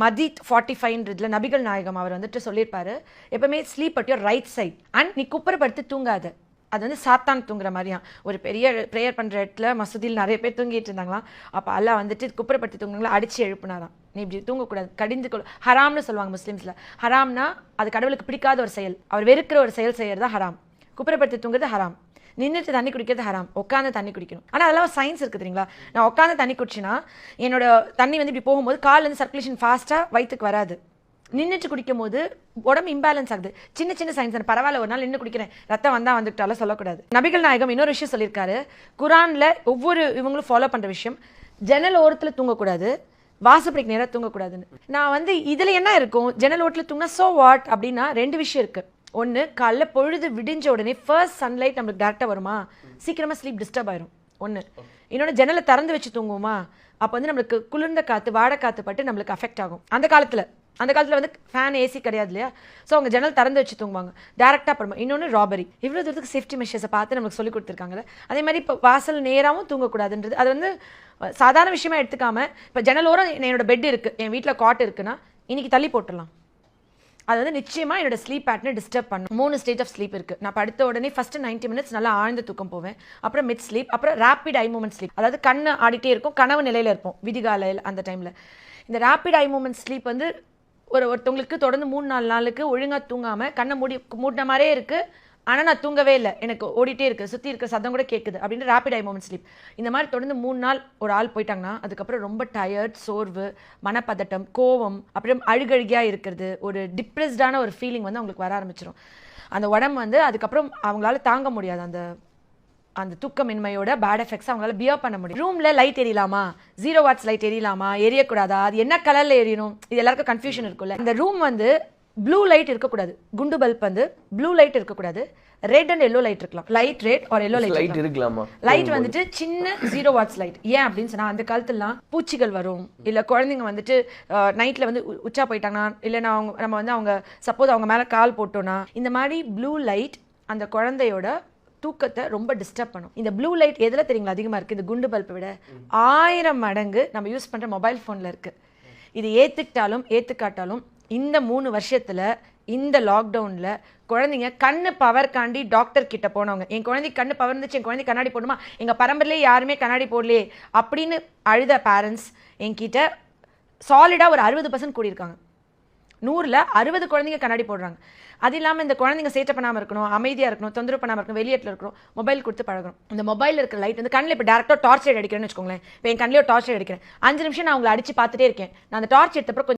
மதீத் 45 நபிகள் நாயகம் அவர் வந்துட்டு சொல்லியிருப்பாரு, எப்பவுமே sleep at your right side and நீ குப்புறப்படுத்தி தூங்காத. அது வந்து சாத்தான் தூங்குற மாதிரியா. ஒரு பெரிய ப்ரேயர் பண்ணுற இடத்துல மசூதியில் நிறைய பேர் தூங்கிட்டு இருந்தாங்களாம். அப்போ அல்லாஹ் வந்துட்டு குப்புறப்படுத்தி தூங்குங்களா அடித்து எழுப்புனாராம், நீ இப்படி தூங்கக்கூடாது, கடிந்து கொள். ஹராம்னு சொல்லுவாங்க முஸ்லீம்ஸில். ஹராம்னா அது கடவுளுக்கு பிடிக்காத ஒரு செயல், அவர் வெறுக்கிற ஒரு செயல் செய்யறது ஹராம். குப்புறப்படுத்தி தூங்குறது ஹராம். நின்றுட்டு தண்ணி குடிக்கிறது ஹராம், உட்காந்து தண்ணி குடிக்கணும். ஆனால் அதெல்லாம் சயின்ஸ் இருக்குது தெரியுங்களா. நான் உட்காந்து தண்ணி குடிச்சின்னா என்னோட தண்ணி வந்து இப்படி போகும்போது கால்லேருந்து சர்க்குலேஷன் ஃபாஸ்ட்டாக வயிற்றுக்கு வராது. நின்றுட்டு குடிக்கும் போது உடம்பு இம்பேலன்ஸ் ஆகுது. சின்ன சின்ன சயின்ஸ். பரவாயில்ல, ஒரு நாள் நின்று குடிக்கிறேன், ரத்தம் வந்தால் வந்துட்டாலும் சொல்லக்கூடாது. நபிகள் நாயகம் இன்னொரு விஷயம் சொல்லியிருக்காரு குரானில், ஒவ்வொரு இவங்களும் ஃபாலோ பண்ணுற விஷயம், ஜன்னல் ஓரத்தில் தூங்கக்கூடாது, வாசப்படிக்கு நேராக தூங்கக்கூடாதுன்னு. நான் வந்து இதில் என்ன இருக்கும், ஜன்னல் ஓரத்தில் தூங்கினா சோ வாட் அப்படின்னா 2 விஷயம் இருக்குது. ஒன்று, காலைல பொழுது விடிஞ்ச உடனே ஃபர்ஸ்ட் சன்லைட் நம்மளுக்கு டேரெக்டாக வருமா, சீக்கிரமாக ஸ்லீப் டிஸ்டர்ப் ஆயிரும் ஒன்று. இன்னொன்று, ஜன்னலை திறந்து வச்சு தூங்குவோமா, அப்போ வந்து நம்மளுக்கு குளிர்ந்த காற்று வாடை காற்று பட்டு நம்மளுக்கு அஃபெக்ட் ஆகும். அந்த காலத்தில் வந்து ஃபேன் ஏசி கிடையாது இல்லையா. ஸோ அவங்க ஜன்னல் திறந்து வச்சு தூங்குவாங்க டேரெக்டாக. அப்புறமா இன்னொன்று ராபரி. இவ்வளோ தூரத்துக்கு சேஃப்டி மெஷர்ஸை பார்த்து நமக்கு சொல்லி கொடுத்துருக்காங்கல்ல. அதே மாதிரி இப்போ வாசல் நேராகவும் தூங்கக்கூடாதுன்றது அது வந்து சாதாரண விஷயமா எடுத்துக்காம, இப்போ ஜன்னலோரம் என்னோட பெட் இருக்குது, என் வீட்டில் காட் இருக்குன்னா இன்னைக்கு தள்ளி போட்டுடலாம். அது வந்து நிச்சயமாக என்னோட ஸ்லீப் பேட்டர்னை டிஸ்டர்ப் பண்ணும். 3 ஸ்டேட் ஆஃப் ஸ்லீப் இருக்குது. நான் படுத்த உடனே ஃபஸ்ட்டு 90 மினிட்ஸ் நல்லா ஆழ்ந்த தூக்கம் போவேன், அப்புறம் மிட் ஸ்லீப், அப்புறம் ரேப்பிட் ஐ மூமெண்ட் ஸ்லீப். அதாவது கண்ணு ஆடிட்டே இருக்கும், கனவு நிலையில் இருப்போம் விதிகாலையில். அந்த டைமில் இந்த ரேப்பிட் ஐ மூமெண்ட் ஸ்லீப் வந்து ஒருத்தவங்களுக்கு தொடர்ந்து 3-4 நாளுக்கு ஒழுங்காக தூங்காமல் கண்ணை மூடின மாதிரியே இருக்குது, ஆனால் நான் தூங்கவே இல்லை, எனக்கு ஓடிட்டே இருக்குது, சுற்றி இருக்க சத்தம் கூட கேட்குது அப்படின்னு ரேப்பிட் ஐ மூமெண்ட் ஸ்லீப். இந்த மாதிரி தொடர்ந்து 3 நாள் ஒரு ஆள் போயிட்டாங்கன்னா அதுக்கப்புறம் ரொம்ப டயர்ட், சோர்வு, மனப்பதட்டம், கோவம், அப்புறம் அழுகழுகியாக இருக்கிறது, ஒரு டிப்ரெஸ்டான ஒரு ஃபீலிங் வந்து அவங்களுக்கு வர ஆரம்பிச்சிடும். அந்த உடம்பு வந்து அதுக்கப்புறம் அவங்களால தாங்க முடியாது. அந்த தூக்கமின்மையோட பேட் எஃபெக்ட்ஸ் அவங்களால பியர் பண்ண முடியும். ரூமில் லைட் எரியலாமா, 0 வாட்ஸ் லைட் எரியலாமா, எரியக்கூடாதா, அது என்ன கலரில் எரியணும், இது எல்லாருக்கும் கன்ஃபியூஷன் இருக்குல்ல. இந்த ரூம் வந்து ப்ளூ லைட் இருக்கக்கூடாது, குண்டு பல்ப் வந்து ப்ளூ லைட் இருக்கக்கூடாது, ரெட் அண்ட் எல்லோ லைட் இருக்கலாம். Light red R yellow light இருக்கலாமா. லைட் வந்துட்டு சின்ன 0 வாட்ஸ் லைட். ஏன் அப்படின்னு சொன்னா, அந்த காலத்துலலாம் பூச்சிகள் வரும், இல்லை குழந்தைங்க வந்துட்டு நைட்டில் வந்து உச்சா போயிட்டாங்கன்னா, இல்லைன்னா நம்ம வந்து அவங்க சப்போஸ் அவங்க மேலே கால் போட்டோன்னா, இந்த மாதிரி ப்ளூ லைட் அந்த குழந்தையோட தூக்கத்தை ரொம்ப டிஸ்டர்ப் பண்ணும். இந்த ப்ளூ லைட் எதில் தெரியுங்களா அதிகமாக இருக்குது, இந்த குண்டு பல்பை விட 1000 மடங்கு நம்ம யூஸ் பண்ணுற மொபைல் ஃபோனில் இருக்குது. இது ஏற்றுக்கிட்டாலும் ஏற்றுக்காட்டாலும் இந்த 3 வருஷத்தில் இந்த லாக்டவுனில் குழந்தைங்க கண்ணு பவர் காண்டி டாக்டர் கிட்ட போனவங்க, என் குழந்தைக்கு கண்ணு பவர் இருந்துச்சு, என் குழந்தை கண்ணாடி போடணுமா, எங்கள் பரம்பரையிலே யாருமே கண்ணாடி போடலையே அப்படின்னு அழுத பேரண்ட்ஸ் என்கிட்ட சாலிடாக ஒரு 60% கூடியிருக்காங்க. 100ல் 60 குழந்தைங்க கண்ணாடி போடுறாங்க. அது இல்லாமல் இந்த குழந்தைங்க சேட்டை பண்ணாமல் இருக்கணும், அமைதியாக இருக்கணும், தொந்தரவு பண்ணாமல் இருக்கணும், வெளியேட்டில் இருக்கணும், மொபைல் கொடுத்து பழகணும். இந்த மொபைலில் இருக்கிற லைட் வந்து கண்ணில் இப்போ டேரெக்டாக டார்ச் லைட் அடிக்கிறேன்னு வச்சுக்கோங்களேன். இப்போ என் கண்ணிலே டார்ச் லைட் அடிக்கிறேன், 5 நிமிஷம் நான் உங்களை அடித்து பார்த்துட்டே இருக்கேன். நான் அந்த டார்ச் எடுத்தப்பறம்